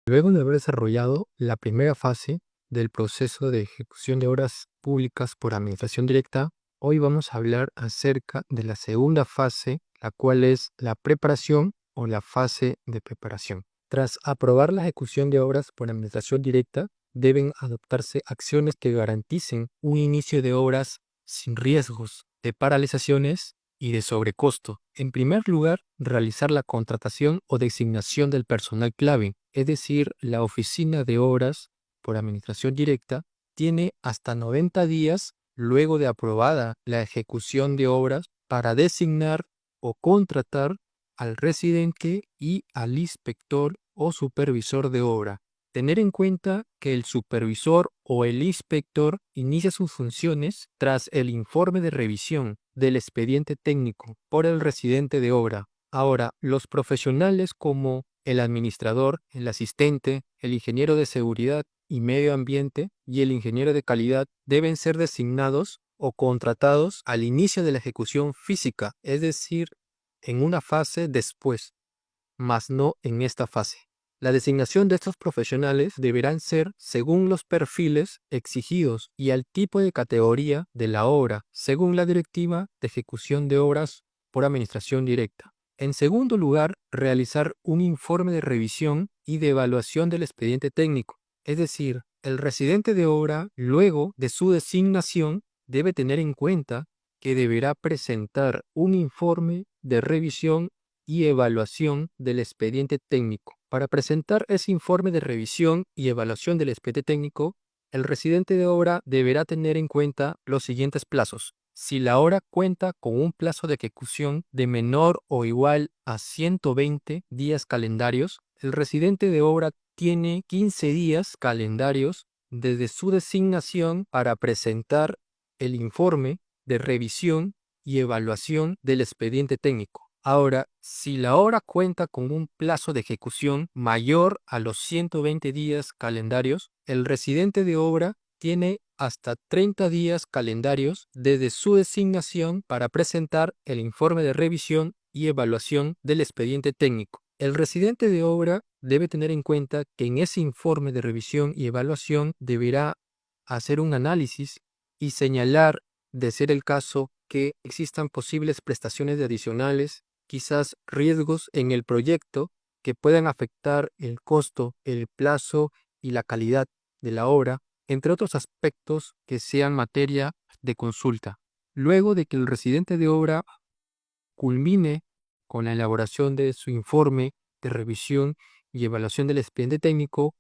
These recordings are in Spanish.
Luego de haber desarrollado la primera fase del proceso de ejecución de obras públicas por administración directa, hoy vamos a hablar acerca de la segunda fase, la cual es la preparación o la fase de preparación. Tras aprobar la ejecución de obras por administración directa, deben adoptarse acciones que garanticen un inicio de obras sin riesgos de paralizaciones y de sobrecosto. En primer lugar, realizar la contratación o designación del personal clave, es decir, la oficina de obras por administración directa tiene hasta 90 días luego de aprobada la ejecución de obras para designar o contratar al residente y al inspector o supervisor de obra. Tener en cuenta que el supervisor o el inspector inicia sus funciones tras el informe de revisión del expediente técnico por el residente de obra. Ahora, los profesionales como el administrador, el asistente, el ingeniero de seguridad y medio ambiente y el ingeniero de calidad deben ser designados o contratados al inicio de la ejecución física, es decir, en una fase después, mas no en esta fase. La designación de estos profesionales deberán ser según los perfiles exigidos y al tipo de categoría de la obra, según la Directiva de Ejecución de Obras por Administración Directa. En segundo lugar, realizar un informe de revisión y de evaluación del expediente técnico, es decir, el residente de obra, luego de su designación, debe tener en cuenta que deberá presentar un informe de revisión y evaluación del expediente técnico. Para presentar ese informe de revisión y evaluación del expediente técnico, el residente de obra deberá tener en cuenta los siguientes plazos. Si la obra cuenta con un plazo de ejecución de menor o igual a 120 días calendarios, el residente de obra tiene 15 días calendarios desde su designación para presentar el informe de revisión y evaluación del expediente técnico. Ahora, si la obra cuenta con un plazo de ejecución mayor a los 120 días calendarios, el residente de obra tiene hasta 30 días calendarios desde su designación para presentar el informe de revisión y evaluación del expediente técnico. El residente de obra debe tener en cuenta que en ese informe de revisión y evaluación deberá hacer un análisis y señalar, de ser el caso, que existan posibles prestaciones adicionales, quizás riesgos en el proyecto que puedan afectar el costo, el plazo y la calidad de la obra, entre otros aspectos que sean materia de consulta. Luego de que el residente de obra culmine con la elaboración de su informe de revisión y evaluación del expediente técnico,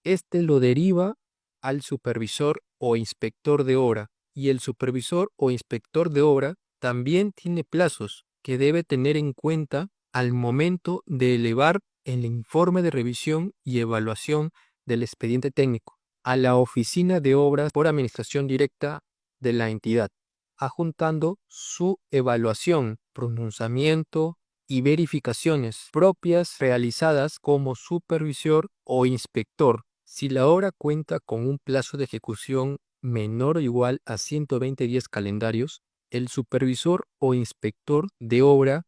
este lo deriva al supervisor o inspector de obra, y el supervisor o inspector de obra también tiene plazos que debe tener en cuenta al momento de elevar el informe de revisión y evaluación del expediente técnico a la oficina de obras por administración directa de la entidad, adjuntando su evaluación, pronunciamiento y verificaciones propias realizadas como supervisor o inspector. Si la obra cuenta con un plazo de ejecución menor o igual a 120 días calendarios, el supervisor o inspector de obra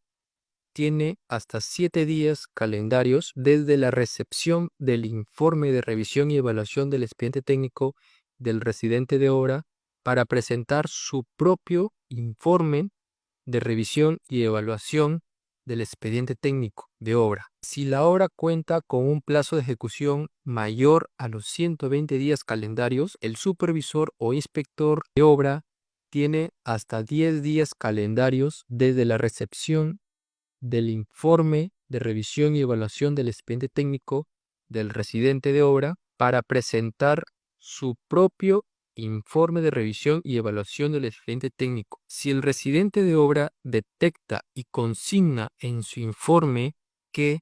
tiene hasta 7 días calendarios desde la recepción del informe de revisión y evaluación del expediente técnico del residente de obra para presentar su propio informe de revisión y evaluación del expediente técnico de obra. Si la obra cuenta con un plazo de ejecución mayor a los 120 días calendarios, el supervisor o inspector de obra tiene hasta 10 días calendarios desde la recepción del informe de revisión y evaluación del expediente técnico del residente de obra para presentar su propio informe de revisión y evaluación del expediente técnico. Si el residente de obra detecta y consigna en su informe que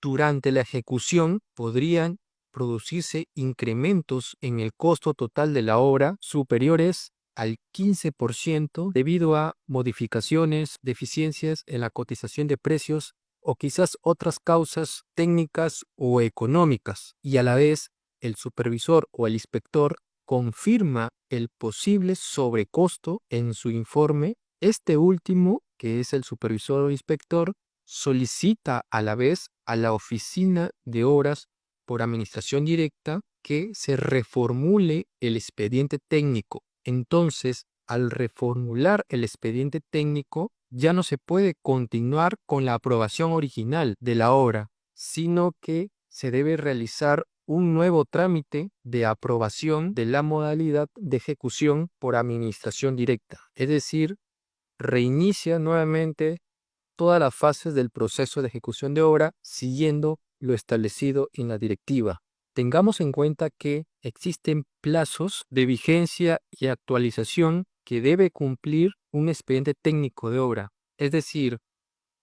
durante la ejecución podrían producirse incrementos en el costo total de la obra superiores al 15% debido a modificaciones, deficiencias en la cotización de precios o quizás otras causas técnicas o económicas, y a la vez el supervisor o el inspector confirma el posible sobrecosto en su informe. Este último, que es el supervisor o inspector, solicita a la vez a la oficina de obras por administración directa que se reformule el expediente técnico. Entonces, al reformular el expediente técnico, ya no se puede continuar con la aprobación original de la obra, sino que se debe realizar un nuevo trámite de aprobación de la modalidad de ejecución por administración directa. Es decir, reinicia nuevamente todas las fases del proceso de ejecución de obra siguiendo lo establecido en la directiva. Tengamos en cuenta que existen plazos de vigencia y actualización que debe cumplir un expediente técnico de obra. Es decir,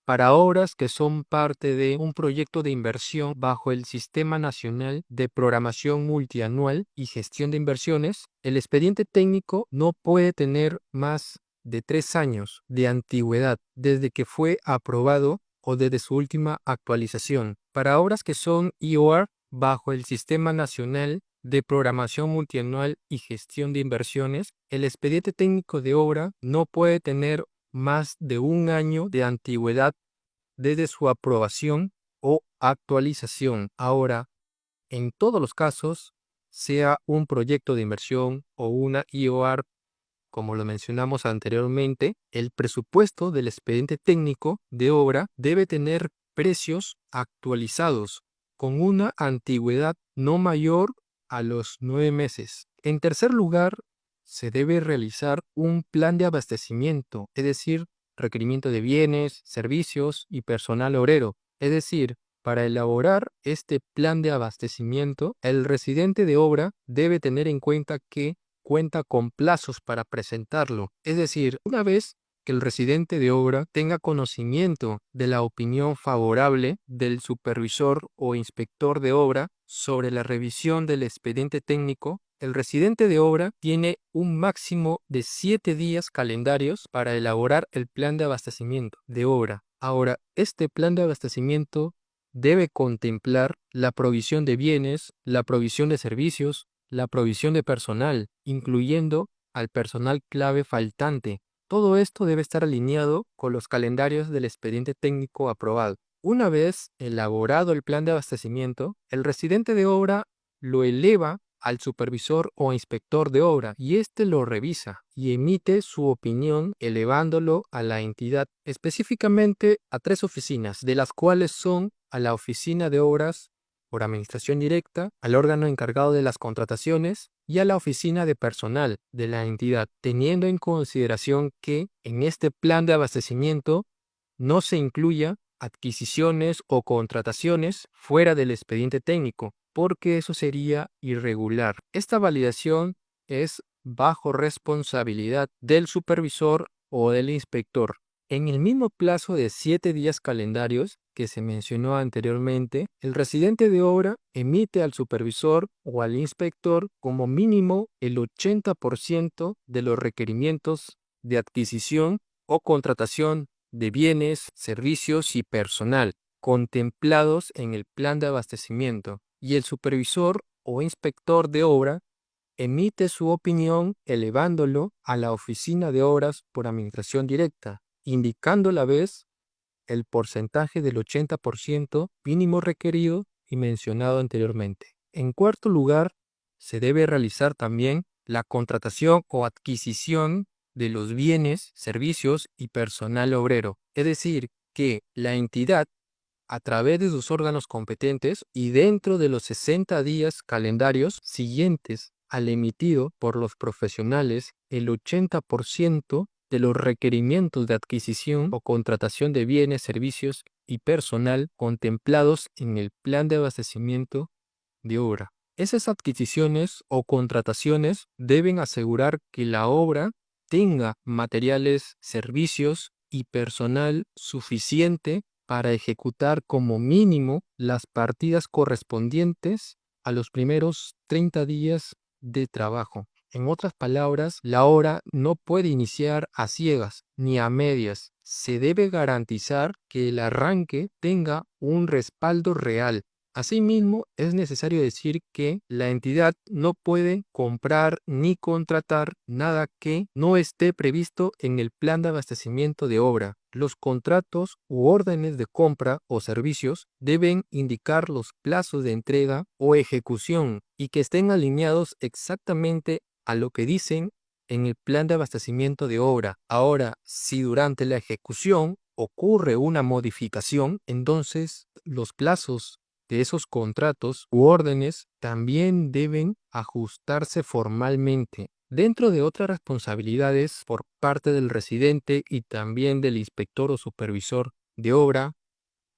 para obras que son parte de un proyecto de inversión bajo el Sistema Nacional de Programación Multianual y Gestión de Inversiones, el expediente técnico no puede tener más de 3 años de antigüedad desde que fue aprobado o desde su última actualización. Para obras que son IOR bajo el Sistema Nacional de Programación Multianual y Gestión de Inversiones, el expediente técnico de obra no puede tener más de 1 año de antigüedad desde su aprobación o actualización. Ahora, en todos los casos, sea un proyecto de inversión o una IOR, como lo mencionamos anteriormente, el presupuesto del expediente técnico de obra debe tener precios actualizados con una antigüedad no mayor a los 9 meses. En tercer lugar, se debe realizar un plan de abastecimiento, es decir, requerimiento de bienes, servicios y personal obrero. Es decir, para elaborar este plan de abastecimiento, el residente de obra debe tener en cuenta que cuenta con plazos para presentarlo. Es decir, una vez que el residente de obra tenga conocimiento de la opinión favorable del supervisor o inspector de obra sobre la revisión del expediente técnico, el residente de obra tiene un máximo de 7 días calendarios para elaborar el plan de abastecimiento de obra. Ahora, este plan de abastecimiento debe contemplar la provisión de bienes, la provisión de servicios, la provisión de personal, incluyendo al personal clave faltante. Todo esto debe estar alineado con los calendarios del expediente técnico aprobado. Una vez elaborado el plan de abastecimiento, el residente de obra lo eleva al supervisor o inspector de obra y éste lo revisa y emite su opinión elevándolo a la entidad, específicamente a 3 oficinas, de las cuales son a la oficina de obras por administración directa, al órgano encargado de las contrataciones y a la oficina de personal de la entidad, teniendo en consideración que en este plan de abastecimiento no se incluya adquisiciones o contrataciones fuera del expediente técnico, porque eso sería irregular. Esta validación es bajo responsabilidad del supervisor o del inspector. En el mismo plazo de 7 días calendarios que se mencionó anteriormente, el residente de obra emite al supervisor o al inspector como mínimo el 80% de los requerimientos de adquisición o contratación de bienes, servicios y personal contemplados en el plan de abastecimiento, y el supervisor o inspector de obra emite su opinión elevándolo a la oficina de obras por administración directa, indicando a la vez el porcentaje del 80% mínimo requerido y mencionado anteriormente. En cuarto lugar, se debe realizar también la contratación o adquisición de los bienes, servicios y personal obrero. Es decir, que la entidad, a través de sus órganos competentes y dentro de los 60 días calendarios siguientes al emitido por los profesionales, el 80% de los requerimientos de adquisición o contratación de bienes, servicios y personal contemplados en el plan de abastecimiento de obra. Esas adquisiciones o contrataciones deben asegurar que la obra tenga materiales, servicios y personal suficiente para ejecutar como mínimo las partidas correspondientes a los primeros 30 días de trabajo. En otras palabras, la obra no puede iniciar a ciegas ni a medias. Se debe garantizar que el arranque tenga un respaldo real Asimismo, es necesario decir que la entidad no puede comprar ni contratar nada que no esté previsto en el plan de abastecimiento de obra. Los contratos u órdenes de compra o servicios deben indicar los plazos de entrega o ejecución y que estén alineados exactamente a lo que dicen en el plan de abastecimiento de obra. Ahora, si durante la ejecución ocurre una modificación, entonces los plazos de esos contratos u órdenes también deben ajustarse formalmente. Dentro de otras responsabilidades por parte del residente y también del inspector o supervisor de obra,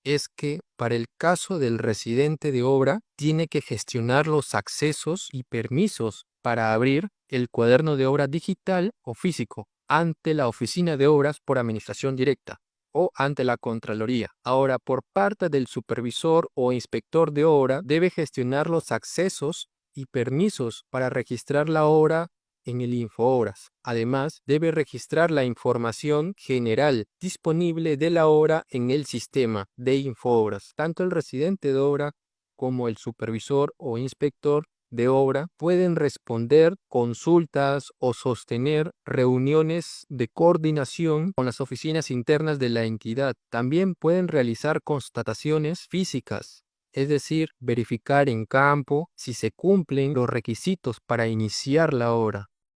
es que para el caso del residente de obra tiene que gestionar los accesos y permisos para abrir el cuaderno de obra digital o físico ante la oficina de obras por administración directa o ante la Contraloría. Ahora, por parte del supervisor o inspector de obra, debe gestionar los accesos y permisos para registrar la obra en el Infoobras. Además, debe registrar la información general disponible de la obra en el sistema de Infoobras. Tanto el residente de obra como el supervisor o inspector de obra pueden responder consultas o sostener reuniones de coordinación con las oficinas internas de la entidad. También pueden realizar constataciones físicas, es decir, verificar en campo si se cumplen los requisitos para iniciar la obra.